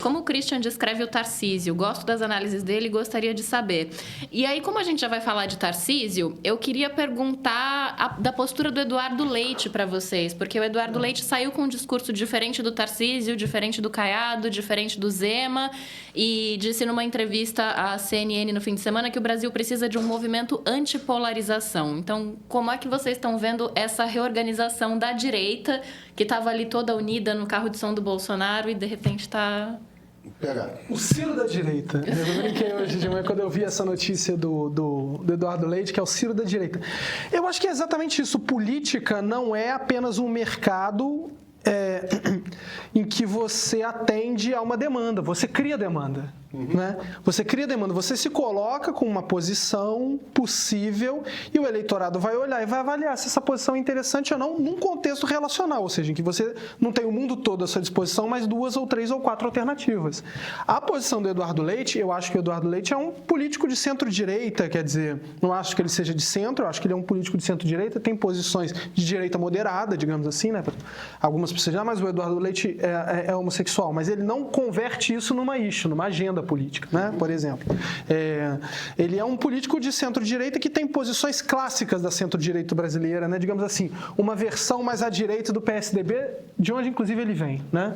Como o Christian descreve o Tarcísio? Gosto das análises dele e gostaria de saber. E aí, como a gente já vai falar de Tarcísio, eu queria perguntar da postura do Eduardo Leite para vocês, porque o Eduardo Leite saiu com um discurso diferente do Tarcísio, diferente do Caiado, diferente do Zema, e disse numa entrevista à CNN no fim de semana que o Brasil precisa de um movimento antipolarização. Então, como é que vocês estão vendo essa reorganização da direita, que estava ali toda unida no carro de som do Bolsonaro e, de repente, está... O Ciro da direita. Eu brinquei hoje de manhã quando eu vi essa notícia do Eduardo Leite, que é o Ciro da direita. Eu acho que é exatamente isso. Política não é apenas um mercado em que você atende a uma demanda, você cria demanda. Né? Você cria demanda, você se coloca com uma posição possível e o eleitorado vai olhar e vai avaliar se essa posição é interessante ou não num contexto relacional, ou seja, em que você não tem o mundo todo à sua disposição, mas 2 ou 3 ou 4 alternativas. A posição do Eduardo Leite, eu acho que o Eduardo Leite é um político de centro-direita, quer dizer, não acho que ele seja de centro, eu acho que ele é um político de centro-direita, tem posições de direita moderada, digamos assim, né? Algumas pessoas dizem, mas o Eduardo Leite é homossexual, mas ele não converte isso numa agenda política, né? Por exemplo. Ele é um político de centro-direita que tem posições clássicas da centro-direita brasileira, né? Digamos assim, uma versão mais à direita do PSDB, de onde inclusive ele vem, né?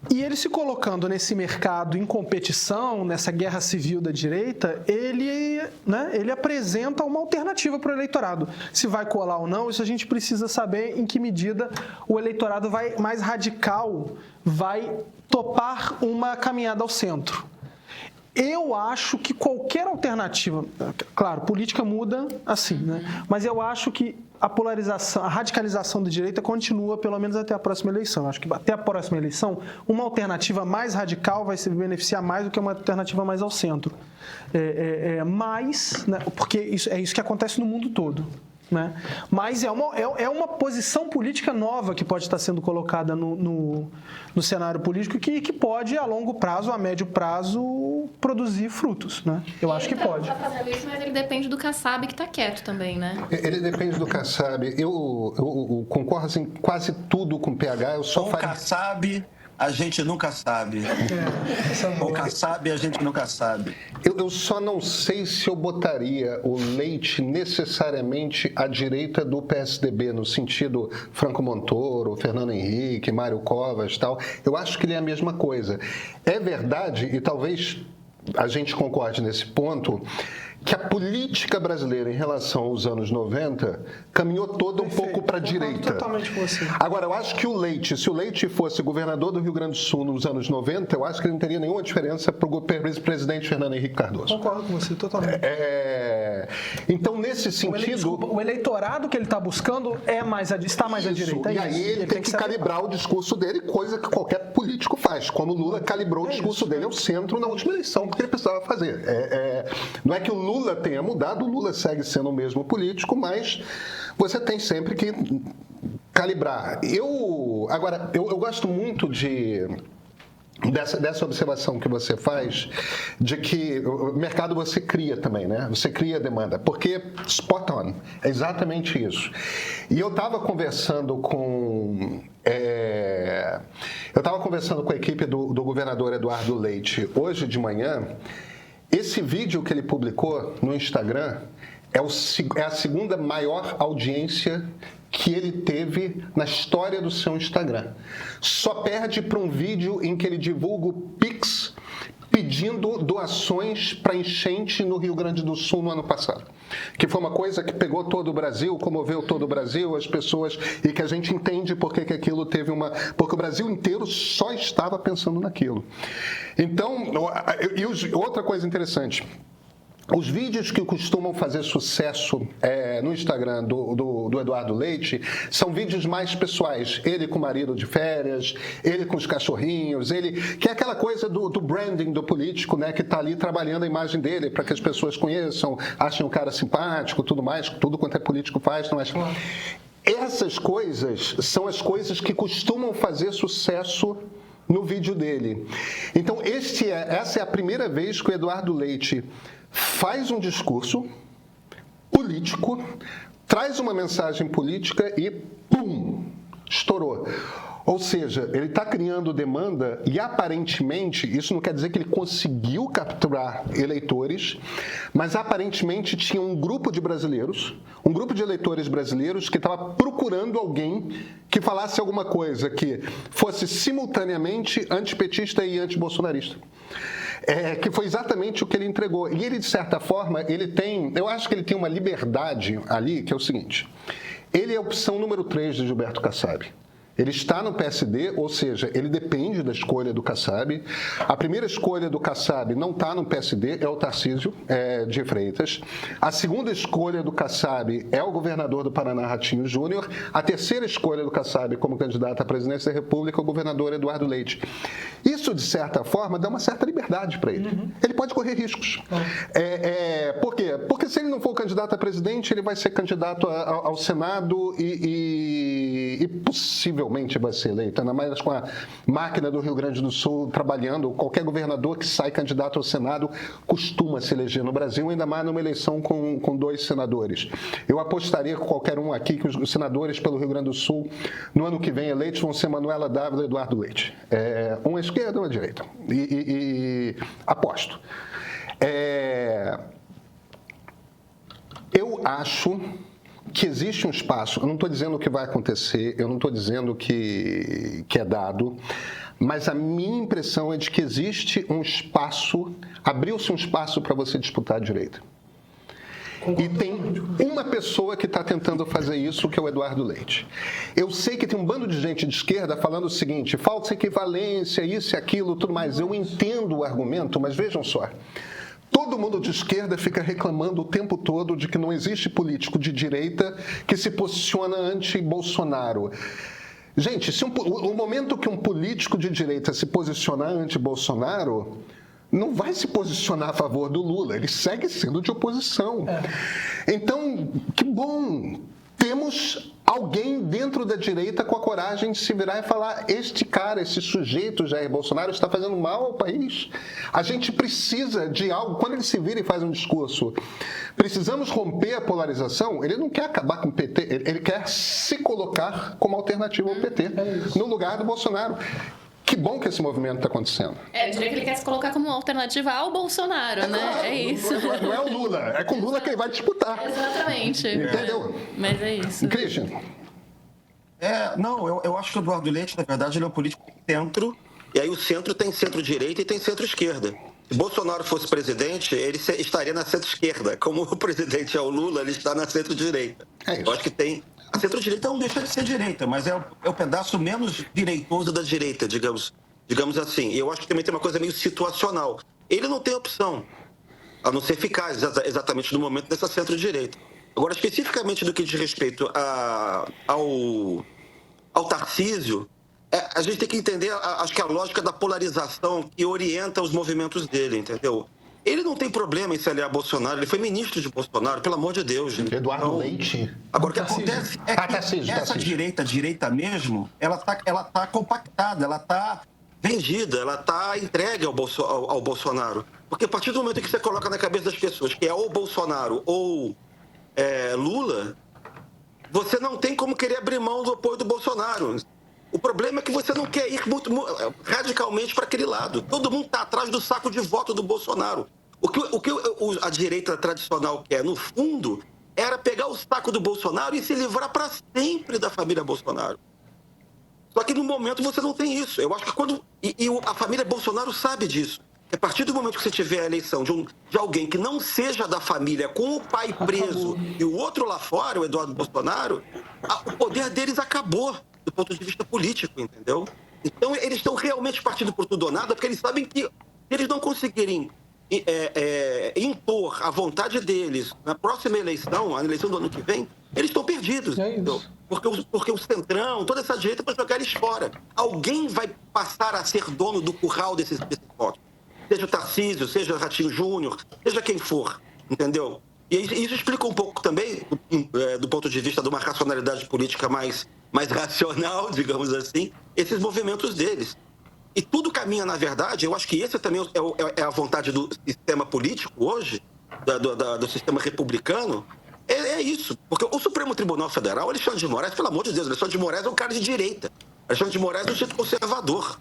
E ele se colocando nesse mercado em competição, nessa guerra civil da direita, ele apresenta uma alternativa para o eleitorado. Se vai colar ou não, isso a gente precisa saber em que medida o eleitorado mais radical vai topar uma caminhada ao centro. Eu acho que qualquer alternativa, claro, política muda assim, né? Mas eu acho que a polarização, a radicalização da direita continua pelo menos até a próxima eleição. Eu acho que até a próxima eleição, uma alternativa mais radical vai se beneficiar mais do que uma alternativa mais ao centro. Né, porque é isso que acontece no mundo todo. Né? Mas é uma posição política nova que pode estar sendo colocada no cenário político que pode, a longo prazo, a médio prazo, produzir frutos. Né? Eu acho que pode. Ele está fazendo isso, mas ele depende do Kassab, que está quieto também, né? Ele depende do Kassab. Eu concordo em quase tudo com o PH. Com o Kassab, a gente nunca sabe. O Kassab, a gente nunca sabe. Eu só não sei se eu botaria o Leite necessariamente à direita do PSDB, no sentido Franco Montoro, Fernando Henrique, Mário Covas e tal. Eu acho que ele é a mesma coisa. É verdade, e talvez a gente concorde nesse ponto, que a política brasileira em relação aos anos 90 caminhou toda um pouco para a direita. Totalmente com você. Agora, eu acho que se o Leite fosse governador do Rio Grande do Sul nos anos 90, eu acho que ele não teria nenhuma diferença para o presidente Fernando Henrique Cardoso. Concordo com você, totalmente. Então, nesse sentido... O eleitorado que ele está buscando está mais à direita. E aí ele tem que calibrar o discurso dele, coisa que qualquer político faz. Como o Lula calibrou o discurso dele ao centro na última eleição, porque ele precisava fazer. Não é que o Lula tenha mudado, o Lula segue sendo o mesmo político, mas você tem sempre que calibrar. Agora, eu gosto muito dessa observação que você faz, de que o mercado você cria também, né? Você cria demanda, porque spot on, é exatamente isso. E eu estava conversando com a equipe do governador Eduardo Leite hoje de manhã. Esse vídeo que ele publicou no Instagram é a segunda maior audiência que ele teve na história do seu Instagram. Só perde para um vídeo em que ele divulga o Pix pedindo doações para enchente no Rio Grande do Sul no ano passado. Que foi uma coisa que pegou todo o Brasil, comoveu todo o Brasil, as pessoas, e que a gente entende porque que aquilo teve porque o Brasil inteiro só estava pensando naquilo. Então, outra coisa interessante, os vídeos que costumam fazer sucesso no Instagram do Eduardo Leite são vídeos mais pessoais. Ele com o marido de férias, ele com os cachorrinhos, que é aquela coisa do branding do político, né, que está ali trabalhando a imagem dele para que as pessoas conheçam, achem o cara simpático, tudo mais, tudo quanto é político faz. Não é? Essas coisas são as coisas que costumam fazer sucesso no vídeo dele. Então, essa é a primeira vez que o Eduardo Leite faz um discurso político, traz uma mensagem política e, pum, estourou. Ou seja, ele está criando demanda e, aparentemente, isso não quer dizer que ele conseguiu capturar eleitores, mas, aparentemente, tinha um grupo de brasileiros, um grupo de eleitores brasileiros que estava procurando alguém que falasse alguma coisa que fosse simultaneamente antipetista e antibolsonarista. Que foi exatamente o que ele entregou. E ele, de certa forma, eu acho que ele tem uma liberdade ali, que é o seguinte: ele é a opção número 3 de Gilberto Kassab. Ele está no PSD, ou seja, ele depende da escolha do Kassab. A primeira escolha do Kassab não está no PSD, é o Tarcísio de Freitas. A segunda escolha do Kassab é o governador do Paraná, Ratinho Júnior. A terceira escolha do Kassab como candidato à presidência da República é o governador Eduardo Leite. Isso, de certa forma, dá uma certa liberdade para ele. Uhum. Ele pode correr riscos. Por quê? Porque se ele não for candidato a presidente, ele vai ser candidato ao Senado e possivelmente vai ser eleito, ainda mais com a máquina do Rio Grande do Sul trabalhando. Qualquer governador que sai candidato ao Senado costuma se eleger no Brasil, ainda mais numa eleição com 2 senadores. Eu apostaria com qualquer um aqui que os senadores pelo Rio Grande do Sul, no ano que vem eleitos, vão ser Manuela Dávila e Eduardo Leite. Uma à esquerda e uma à direita. Aposto. Eu acho que existe um espaço, eu não estou dizendo o que vai acontecer, eu não estou dizendo que é dado, mas a minha impressão é de que existe um espaço, abriu-se um espaço para você disputar a direita. E tem uma pessoa que está tentando fazer isso, que é o Eduardo Leite. Eu sei que tem um bando de gente de esquerda falando o seguinte: falta equivalência, isso e aquilo, tudo mais. Eu entendo o argumento, mas vejam só. Todo mundo de esquerda fica reclamando o tempo todo de que não existe político de direita que se posiciona anti-Bolsonaro. Gente, o momento que um político de direita se posicionar anti-Bolsonaro, não vai se posicionar a favor do Lula, ele segue sendo de oposição. Então, que bom, temos alguém dentro da direita com a coragem de se virar e falar: este cara, esse sujeito, Jair Bolsonaro, está fazendo mal ao país. A gente precisa de algo. Quando ele se vira e faz um discurso, precisamos romper a polarização, ele não quer acabar com o PT, ele quer se colocar como alternativa ao PT, no lugar do Bolsonaro. Que bom que esse movimento está acontecendo. Eu diria que ele quer se colocar como uma alternativa ao Bolsonaro, né? Claro, é isso. Não é o Lula, é com o Lula que ele vai disputar. Exatamente. Entendeu? Mas é isso. Christian. Eu acho que o Eduardo Leite, na verdade, ele é um político de centro, e aí o centro tem centro-direita e tem centro-esquerda. Se Bolsonaro fosse presidente, ele estaria na centro-esquerda. Como o presidente é o Lula, ele está na centro-direita. Eu acho que tem... A centro-direita não deixa de ser direita, mas é o pedaço menos direitoso da direita, digamos assim. E eu acho que também tem uma coisa meio situacional. Ele não tem opção, a não ser ficar exatamente no momento dessa centro-direita. Agora, especificamente do que diz respeito ao Tarcísio, a gente tem que entender, acho que a lógica da polarização que orienta os movimentos dele, entendeu? Ele não tem problema em se aliar a Bolsonaro, ele foi ministro de Bolsonaro, pelo amor de Deus. Gente. Eduardo Leite. Agora, o que acontece é que essa direita mesmo, ela tá compactada, ela tá vendida, ela tá entregue ao Bolsonaro. Porque a partir do momento em que você coloca na cabeça das pessoas que é ou Bolsonaro ou Lula, você não tem como querer abrir mão do apoio do Bolsonaro. O problema é que você não quer ir muito radicalmente para aquele lado. Todo mundo está atrás do saco de voto do Bolsonaro. O que a direita tradicional quer, no fundo, era pegar o saco do Bolsonaro e se livrar para sempre da família Bolsonaro. Só que no momento você não tem isso. Eu acho que a família Bolsonaro sabe disso. A partir do momento que você tiver a eleição de alguém que não seja da família, com o pai preso e o outro lá fora, o Eduardo Bolsonaro, o poder deles acabou do ponto de vista político, entendeu? Então, eles estão realmente partindo por tudo ou nada, porque eles sabem que se eles não conseguirem impor a vontade deles na próxima eleição, a eleição do ano que vem, eles estão perdidos. Porque o Centrão, toda essa direita vai jogar eles fora. Alguém vai passar a ser dono do curral desses votos. Seja o Tarcísio, seja o Ratinho Júnior, seja quem for, entendeu? E isso explica um pouco também, do ponto de vista de uma racionalidade política mais racional, digamos assim, esses movimentos deles. E tudo caminha, na verdade, eu acho que esse também é a vontade do sistema político hoje, do sistema republicano, é isso. Porque o Supremo Tribunal Federal, Alexandre de Moraes, pelo amor de Deus, Alexandre de Moraes é um cara de direita. Alexandre de Moraes é um sujeito conservador.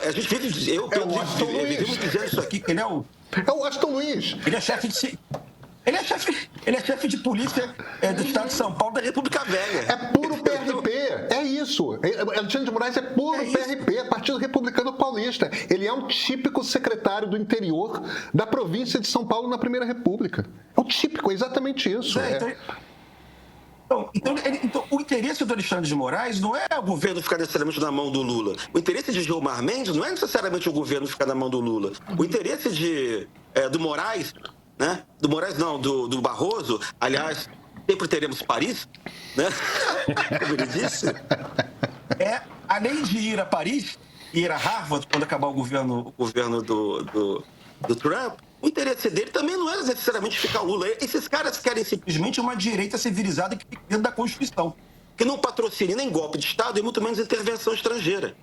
A gente vive, eu vivo dizendo isso aqui, que ele é o... É o Aston Luiz. Ele é chefe de... Ele é chefe de polícia do estado de São Paulo, da República Velha. É puro PRP, é isso. Alexandre de Moraes é puro PRP, é Partido Republicano Paulista. Ele é um típico secretário do interior da província de São Paulo na Primeira República. É o típico, é exatamente isso. Então, o interesse do Alexandre de Moraes não é o governo ficar necessariamente na mão do Lula. O interesse de Gilmar Mendes não é necessariamente o governo ficar na mão do Lula. O interesse do Moraes, né? Do Moraes não, do Barroso, aliás, sempre teremos Paris, né? Como ele disse, além de ir a Paris, ir a Harvard quando acabar o governo do Trump, o interesse dele também não é necessariamente ficar o Lula. Esses caras querem simplesmente uma direita civilizada que fique dentro da Constituição, que não patrocine nem golpe de Estado e muito menos intervenção estrangeira.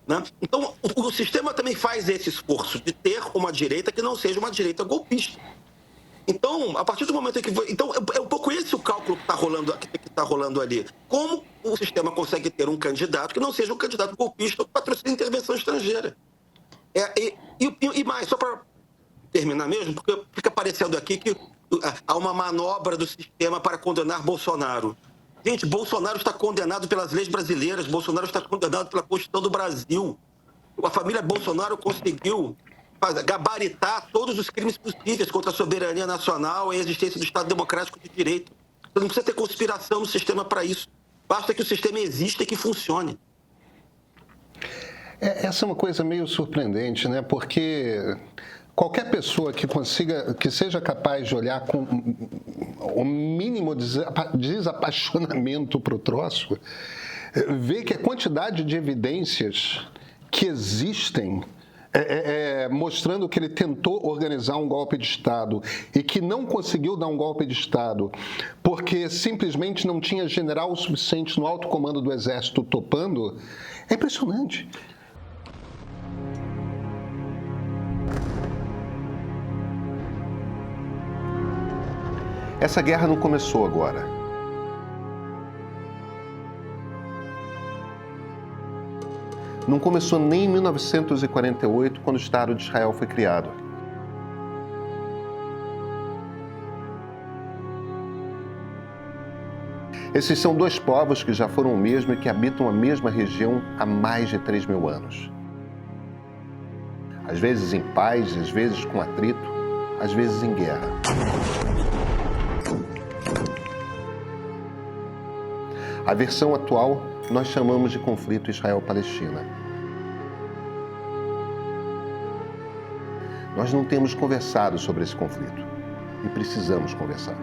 Né? Então, o sistema também faz esse esforço de ter uma direita que não seja uma direita golpista. Então, a partir do momento em que... Então, é um pouco esse o cálculo que está rolando ali. Como o sistema consegue ter um candidato que não seja um candidato golpista ou que patrocine intervenção estrangeira? E mais, só para terminar mesmo, porque fica parecendo aqui que há uma manobra do sistema para condenar Bolsonaro. Gente, Bolsonaro está condenado pelas leis brasileiras, Bolsonaro está condenado pela Constituição do Brasil. A família Bolsonaro conseguiu gabaritar todos os crimes possíveis contra a soberania nacional e a existência do Estado Democrático de Direito. Você não precisa ter conspiração no sistema para isso. Basta que o sistema exista e que funcione. Essa é uma coisa meio surpreendente, né? Porque qualquer pessoa que seja capaz de olhar com o mínimo desapaixonamento para o troço, vê que a quantidade de evidências que existem mostrando que ele tentou organizar um golpe de Estado e que não conseguiu dar um golpe de Estado porque simplesmente não tinha general o suficiente no alto comando do Exército topando, é impressionante. Essa guerra não começou agora. Não começou nem em 1948, quando o Estado de Israel foi criado. Esses são dois povos que já foram o mesmo e que habitam a mesma região há mais de 3.000 anos. Às vezes em paz, às vezes com atrito, às vezes em guerra. A versão atual nós chamamos de conflito Israel-Palestina. Nós não temos conversado sobre esse conflito e precisamos conversar.